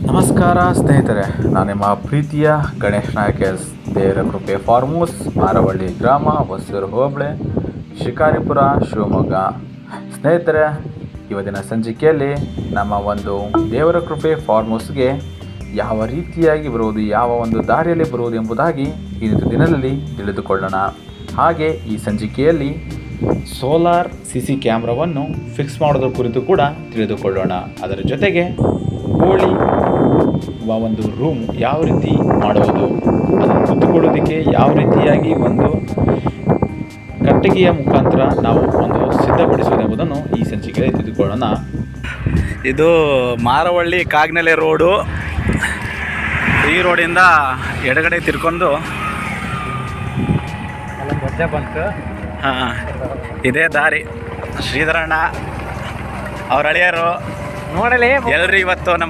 ನಮಸ್ಕಾರ ಸ್ನೇಹಿತರೆ, ನಾನು ನಿಮ್ಮ ಪ್ರೀತಿಯ ಗಣೇಶ್ ನಾಯಕ್ ಎಸ್. ದೇವರ ಕೃಪೆ ಫಾರ್ಮ್ ಹೌಸ್, ಮಾರವಳ್ಳಿ ಗ್ರಾಮ, ಹೊಸೂರು ಹೋಬಳಿ, ಶಿಕಾರಿಪುರ, ಶಿವಮೊಗ್ಗ. ಸ್ನೇಹಿತರೆ, ಇವತ್ತಿನ ಸಂಚಿಕೆಯಲ್ಲಿ ನಮ್ಮ ಒಂದು ದೇವರ ಕೃಪೆ ಫಾರ್ಮ್ ಹೌಸ್ಗೆ ಯಾವ ರೀತಿಯಾಗಿ ಬರುವುದು, ಯಾವ ಒಂದು ದಾರಿಯಲ್ಲಿ ಬರುವುದು ಎಂಬುದಾಗಿ ಇಂದಿನ ದಿನದಲ್ಲಿ ತಿಳಿದುಕೊಳ್ಳೋಣ. ಹಾಗೆ ಈ ಸಂಚಿಕೆಯಲ್ಲಿ ಸೋಲಾರ್ CC ಕ್ಯಾಮ್ರಾವನ್ನು ಫಿಕ್ಸ್ ಮಾಡೋದ್ರ ಕುರಿತು ಕೂಡ ತಿಳಿದುಕೊಳ್ಳೋಣ. ಅದರ ಜೊತೆಗೆ ಕೋಳಿ ಒಂದು ರೂಮ್ ಯಾವ ರೀತಿ ಮಾಡುವುದು, ಅದನ್ನು ಕುತ್ತುಕೊಳ್ಳೋದಕ್ಕೆ ಯಾವ ರೀತಿಯಾಗಿ ಒಂದು ಕಟ್ಟಿಗೆಯ ಮುಖಾಂತರ ನಾವು ಒಂದು ಸಿದ್ಧಪಡಿಸುವುದೆಂಬುದನ್ನು ಈ ಸಂಚಿಕೆಯಲ್ಲಿ ತಿಳಿದುಕೊಳ್ಳೋಣ. ಇದು ಮಾರವಳ್ಳಿ ಕಾಗ್ನೆಲೆ ರೋಡು. ಈ ರೋಡಿಂದ ಎಡಗಡೆ ತಿರ್ಕೊಂಡು ಇದೇ ದಾರಿ. ಶ್ರೀಧರಣ್ಣ ಅವ್ರ ಹಳೆಯರು ನೋಡಲಿ ಎಲ್ಲರೂ ಇವತ್ತು ನಮ್ಮ